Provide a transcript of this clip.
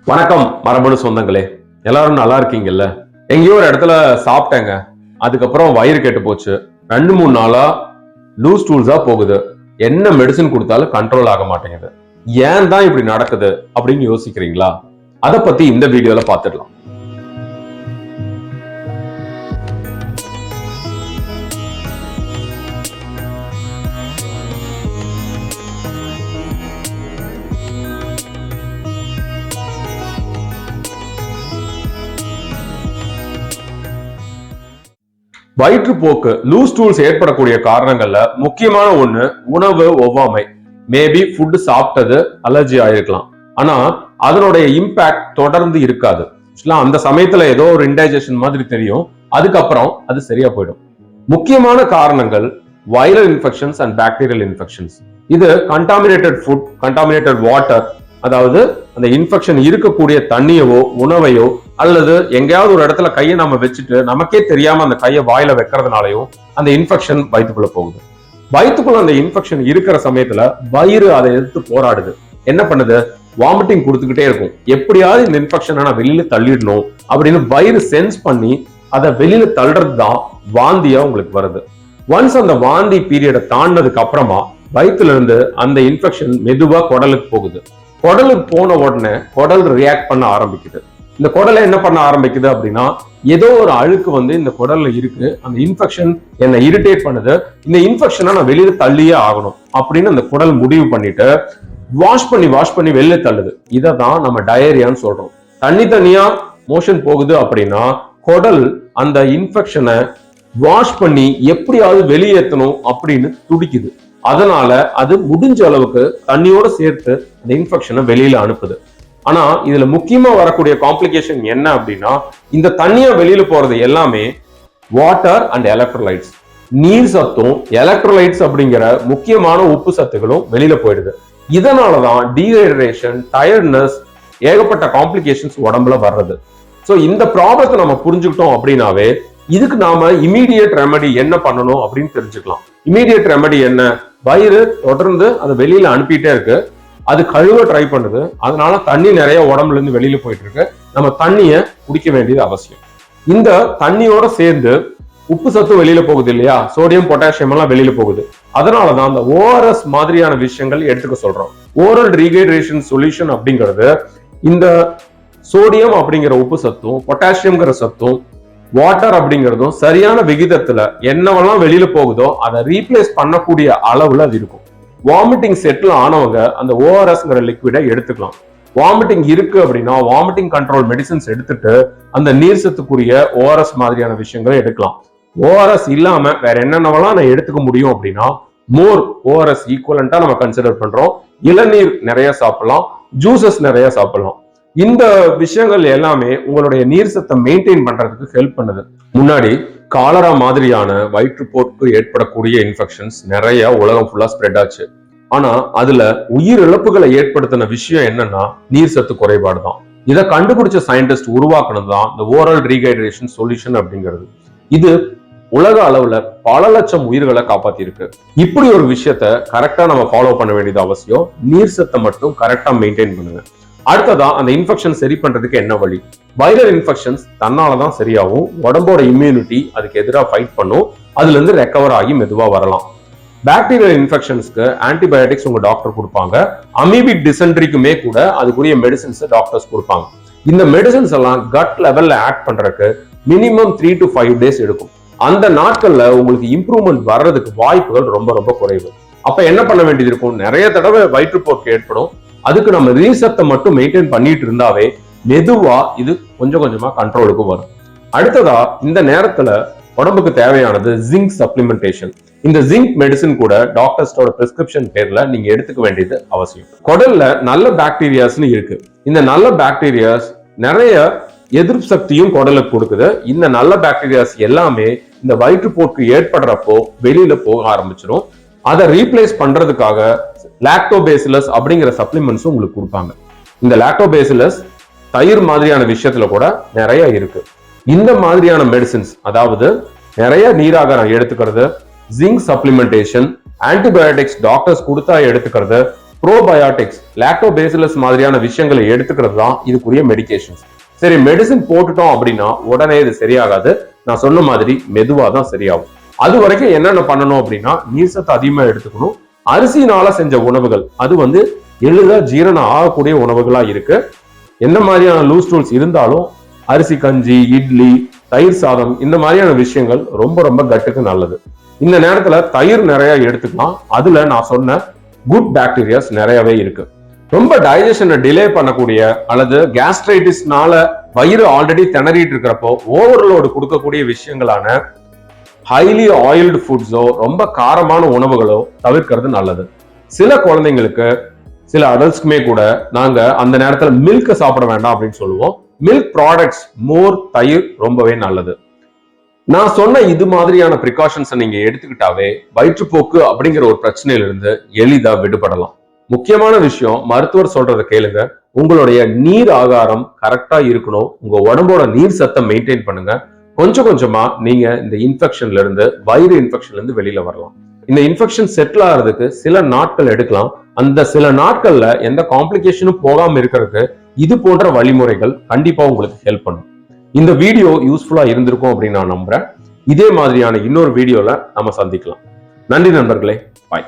வணக்கம் மரபணு சொந்தங்களே, எல்லாரும் நல்லா இருக்கீங்கல்ல? எங்கேயோ ஒரு இடத்துல சாப்பிட்டேங்க, அதுக்கப்புறம் வயிறு கெட்டு போச்சு. 2-3 நாளா லூஸ் டூல்ஸா போகுது. என்ன மெடிசன் கொடுத்தாலும் கண்ட்ரோல் ஆக மாட்டேங்குது. ஏன் தான் இப்படி நடக்குது அப்படின்னு யோசிக்கிறீங்களா? அதை பத்தி இந்த வீடியோல பார்த்துடலாம். வயிற்றுப்போக்கு லூஸ் டூல்ஸ் ஏற்படக்கூடிய காரணங்கள்ல முக்கியமான ஒண்ணு உணவு ஒவ்வாமை. மேபி ஃபுட் சாப்பிட்டது அலர்ஜி ஆயிருக்கலாம், ஆனா அதனுடைய இம்பாக்ட் தொடர்ந்து இருக்காது. அந்த சமயத்துல ஏதோ ஒரு இன்டைஜஷன் மாதிரி தெரியும், அதுக்கப்புறம் அது சரியா போயிடும். முக்கியமான காரணங்கள் viral infections and bacterial infections. இது கண்டாமினேட்டட் ஃபுட், கண்டாமினேட்டட் வாட்டர், அதாவது அந்த இன்ஃபெக்ஷன் இருக்கக்கூடிய தண்ணியவோ உணவையோ அல்லது எங்கேயாவது ஒரு இடத்துல கையை நம்ம வச்சுட்டு நமக்கே தெரியாம அந்த கையை வாயில வைக்கிறதுனாலையும் அந்த இன்ஃபெக்ஷன் வயிற்றுக்குள்ள போகுது. வயிற்றுக்குள்ள அந்த இன்ஃபெக்ஷன் இருக்கிற சமயத்துல வயிறு அதை எதிர்த்து போராடுது. என்ன பண்ணுது? வாமிட்டிங் கொடுத்துக்கிட்டே இருக்கும். எப்படியாவது இந்த இன்ஃபெக்ஷனை நான் வெளியில தள்ளிடணும் அப்படின்னு வயிறு சென்ஸ் பண்ணி அதை வெளியில தள்ளுறது தான் வாந்தியா உங்களுக்கு வருது. ஒன்ஸ் அந்த வாந்தி பீரியடை தாண்டினதுக்கு அப்புறமா வயிற்றுல இருந்து அந்த இன்ஃபெக்ஷன் மெதுவா குடலுக்கு போகுது. குடலுக்கு போன உடனே குடல் ரியாக்ட் பண்ண ஆரம்பிக்குது. இந்த குடலை என்ன பண்ண ஆரம்பிக்குது அப்படின்னா, ஏதோ ஒரு அழுக்கு இந்த குடல்ல இருக்கு, அந்த இன்ஃபெக்ஷன் என்னை இரிட்டேட் பண்ணுது, இந்த இன்ஃபெக்ஷனை நான் வெளியில தள்ளியே ஆகணும் அப்படின்னு அந்த குடல் முடிவு பண்ணிட்டு வாஷ் பண்ணி வெளியில தள்ளுது. இதை தான் நம்ம டயரியான்னு சொல்றோம். தனியா மோஷன் போகுது அப்படின்னா குடல் அந்த இன்ஃபெக்ஷனை வாஷ் பண்ணி எப்படியாவது வெளியேற்றணும் அப்படின்னு துடிக்குது. அதனால அது முடிஞ்ச அளவுக்கு தண்ணியோட சேர்த்து அந்த இன்ஃபெக்ஷனை வெளியில அனுப்புது. ஆனா இதுல முக்கியமா வரக்கூடிய காம்ப்ளிகேஷன் என்ன அப்படின்னா, இந்த தண்ணியா வெளியில போறது எல்லாமே வாட்டர் அண்ட் எலக்ட்ரோலைட்ஸ். நீர் சத்தும் எலக்ட்ரோலைட்ஸ் அப்படிங்கிற முக்கியமான உப்பு சத்துகளும் வெளியில போயிடுது. இதனாலதான் டீஹைட்ரேஷன், டயர்ட்னஸ், ஏகப்பட்ட காம்ப்ளிகேஷன்ஸ் உடம்புல வர்றது. சோ இந்த ப்ராப்ளத்தை நம்ம புரிஞ்சுக்கிட்டோம் அப்படின்னாவே இதுக்கு நாம இமீடியட் ரெமெடி என்ன பண்ணணும் அப்படின்னு தெரிஞ்சுக்கலாம். இமீடியட் ரெமெடி என்ன? வயிறு தொடர்ந்து அதை வெளியில அனுப்பிட்டே இருக்கு, அது கழுவ ட்ரை பண்ணுது, அதனால தண்ணி நிறைய உடம்புல இருந்து வெளியில போயிட்டு இருக்கு. நம்ம தண்ணிய குடிக்க வேண்டியது அவசியம். இந்த தண்ணியோட சேர்ந்து உப்பு சத்து வெளியில போகுது இல்லையா, சோடியம் பொட்டாசியம் எல்லாம் வெளியில போகுது. அதனாலதான் அந்த ORS மாதிரியான விஷயங்கள் எடுத்துக்க சொல்றோம். ஓரல் ரீஹைட்ரேஷன் சொல்யூஷன் அப்படிங்கிறது இந்த சோடியம் அப்படிங்கிற உப்பு சத்தும் பொட்டாசியம்ங்கிற சத்தும் வாட்டர் அப்படிங்கிறதும் சரியான விகிதத்துல என்னவெல்லாம் வெளியில போகுதோ அதை ரீப்ளேஸ் பண்ணக்கூடிய அளவுல அது இருக்கும். வாமிட்டிங் செட்டில் ஆனவங்க அந்த ORSங்கிற லிக்விடை எடுத்துக்கலாம். வாமிட்டிங் இருக்கு அப்படின்னா வாமிட்டிங் கண்ட்ரோல் மெடிசன்ஸ் எடுத்துட்டு அந்த நீர் சத்துக்குரிய ORS மாதிரியான விஷயங்களை எடுக்கலாம். ORS இல்லாம வேற என்னென்னவெல்லாம் நான் எடுத்துக்க முடியும் அப்படின்னா, மோர் ORS ஈக்குவலண்டா நம்ம கன்சிடர் பண்றோம். இளநீர் நிறைய சாப்பிடலாம், ஜூசஸ் நிறைய சாப்பிடலாம். இந்த விஷயங்கள் எல்லாமே உங்களுடைய நீர் சத்தை மெயின்டைன் பண்றதுக்கு ஹெல்ப் பண்ணுது. முன்னாடி காலரா மாதிரியான வயிற்றுப்போக்கு ஏற்படக்கூடிய இன்ஃபெக்ஷன்ஸ் நிறைய உலகம் ஃபுல்லா ஸ்ப்ரெட் ஆச்சு. ஆனா அதுல உயிர் இழப்புகளை ஏற்படுத்தின விஷயம் என்னன்னா நீர் சத்து குறைபாடு தான். இதை கண்டுபிடிச்ச சயின்டிஸ்ட் உருவாக்குனது தான் இந்த ஓரல் ரீஹைட்ரேஷன் சொல்யூஷன் அப்படிங்கிறது. இது உலக அளவுல பல லட்சம் உயிர்களை காப்பாத்திருக்கு. இப்படி ஒரு விஷயத்த கரெக்டா நம்ம ஃபாலோ பண்ண வேண்டியது அவசியம். நீர் சத்தை மட்டும் கரெக்டா மெயின்டைன் பண்ணுங்க. அடுத்ததான் அந்த இன்ஃபெக்ஷன் சரி பண்றதுக்கு என்ன வழி? வைரல் இன்ஃபெக்ஷன்ஸ் தன்னாலதான் சரியாகும். உடம்போட இம்யூனிட்டி அதுக்கு எதிராக ஃபைட் பண்ணும், அதுல இருந்து ரெக்கவர் ஆகி மெதுவா வரலாம். பாக்டீரியல் இன்ஃபெக்ஷன்ஸ்க்கு ஆன்டிபயோட்டிக்ஸ் உங்க டாக்டர் கொடுப்பாங்க. அமீபிக் டிசென்ட்ரிக்குமே கூட அதுக்குரிய மெடிசன்ஸ் டாக்டர்ஸ் கொடுப்பாங்க. இந்த மெடிசன்ஸ் எல்லாம் கட் லெவல்ல ஆக்ட் பண்றதுக்கு மினிமம் 3 to 5 days எடுக்கும். அந்த நாட்கள்ல உங்களுக்கு இம்ப்ரூவ்மெண்ட் வர்றதுக்கு வாய்ப்புகள் ரொம்ப ரொம்ப குறைவு. அப்ப என்ன பண்ண வேண்டியது இருக்கும்? நிறைய தடவை வயிற்றுப்போக்கு ஏற்படும். அதுக்கு நம்ம நீர் சத்தை மட்டும் மெயின்டைன் பண்ணிட்டு இருந்தாவே மெதுவா இது கொஞ்சம் கொஞ்சமா கண்ட்ரோலுக்கு வரும். அடுத்ததா இந்த நேரத்துல உடம்புக்கு தேவையானது ஜிங்க் சப்ளிமெண்டேஷன். இந்த ஜிங்க் மெடிசன் கூட டாக்டர்ஸோட பிரிஸ்கிரிப்ஷன் பேர்ல நீங்க எடுத்துக்க வேண்டியது அவசியம். குடல்ல நல்ல பாக்டீரியாஸ்னு இருக்கு. இந்த நல்ல பாக்டீரியாஸ் நிறைய எதிர்ப்பு சக்தியும் குடலுக்கு கொடுக்குது. இந்த நல்ல பாக்டீரியாஸ் எல்லாமே இந்த வயிற்றுப்போக்கு ஏற்படுறப்போ வெளியில போக ஆரம்பிச்சிடும். அதை ரீப்ளேஸ் பண்றதுக்காக லாக்டோபேசிலஸ் அப்படிங்கிற சப்ளிமெண்ட்ஸும் உங்களுக்கு கொடுப்பாங்க. இந்த லாக்டோபேசிலஸ் தயிர் மாதிரியான விஷயத்துல கூட நிறைய இருக்கு. இந்த மாதிரியான மெடிசின்ஸ், அதாவது நிறைய நீராகாரம் எடுத்துக்கிறது, ஜிங்க் சப்ளிமெண்டேஷன், ஆன்டிபயோட்டிக்ஸ் டாக்டர்ஸ் கொடுத்தா எடுத்துக்கிறது, ப்ரோபயோட்டிக்ஸ், லாக்டோபேசிலஸ் மாதிரியான விஷயங்களை எடுத்துக்கிறது தான் இதுக்குரிய மெடிகேஷன்ஸ். சரி, மெடிசின் போட்டுட்டோம் அப்படின்னா உடனே இது சரியாகாது. நான் சொன்ன மாதிரி மெதுவா தான் சரியாகும். அது வரைக்கும் என்னென்ன பண்ணணும் அப்படின்னா, நீர் சத்து அதிகமா எடுத்துக்கணும். அரிசினால செஞ்ச உணவுகள் அது எளிதா ஜீரணம் ஆகக்கூடிய உணவுகளா இருக்கு. என்ன மாதிரியான லூஸ் டூல்ஸ் இருந்தாலும் அரிசி கஞ்சி, இட்லி, தயிர் சாதம் இந்த மாதிரியான விஷயங்கள் ரொம்ப ரொம்ப கட்டுக்கு நல்லது. இந்த நேரத்துல தயிர் நிறைய எடுத்துக்கலாம். அதுல நான் சொன்ன குட் பாக்டீரியாஸ் நிறையவே இருக்கு. ரொம்ப டைஜஷனை டிலே பண்ணக்கூடிய அல்லது கேஸ்ட்ரைட்டிஸ்னால வயிறு ஆல்ரெடி திணறிட்டு இருக்கிறப்போ ஓவர்லோடு கொடுக்கக்கூடிய விஷயங்களான ஹைலி ஆயில்டு ஃபுட்ஸோ ரொம்ப காரமான உணவுகளோ தவிர்க்கிறது நல்லது. சில குழந்தைங்களுக்கு, சில அடல்ட்ஸ்க்குமே கூட நாங்க அந்த நேரத்துல மில்க் சாப்பிட வேண்டாம் அப்படின்னு சொல்லுவோம். மில்க் ப்ராடக்ட்ஸ், மோர், தயிர் ரொம்பவே நல்லது. நான் சொன்ன இது மாதிரியான ப்ரிகாஷன்ஸை நீங்க எடுத்துக்கிட்டாவே வயிற்றுப்போக்கு அப்படிங்கிற ஒரு பிரச்சனையிலிருந்து எளிதா விடுபடலாம். முக்கியமான விஷயம், மருத்துவர் சொல்றதை கேளுங்க. உங்களுடைய நீர் ஆகாரம் கரெக்டா இருக்கணும். உங்க உடம்போட நீர் சத்தை மெயின்டைன் பண்ணுங்க. கொஞ்சம் கொஞ்சமா நீங்க இந்த இன்ஃபெக்ஷன்ல இருந்து, வயிறு இன்ஃபெக்ஷன்ல இருந்து வெளியில வரலாம். இந்த இன்ஃபெக்ஷன் செட்டில் ஆகிறதுக்கு சில நாட்கள் எடுக்கலாம். அந்த சில நாட்கள்ல எந்த காம்ப்ளிகேஷனும் போகாம இருக்கிறதுக்கு இது போன்ற வழிமுறைகள் கண்டிப்பா உங்களுக்கு ஹெல்ப் பண்ணும். இந்த வீடியோ யூஸ்ஃபுல்லா இருந்திருக்கும் அப்படின்னு நான் நம்புறேன். இதே மாதிரியான இன்னொரு வீடியோல நம்ம சந்திக்கலாம். நன்றி நண்பர்களே. பாய்.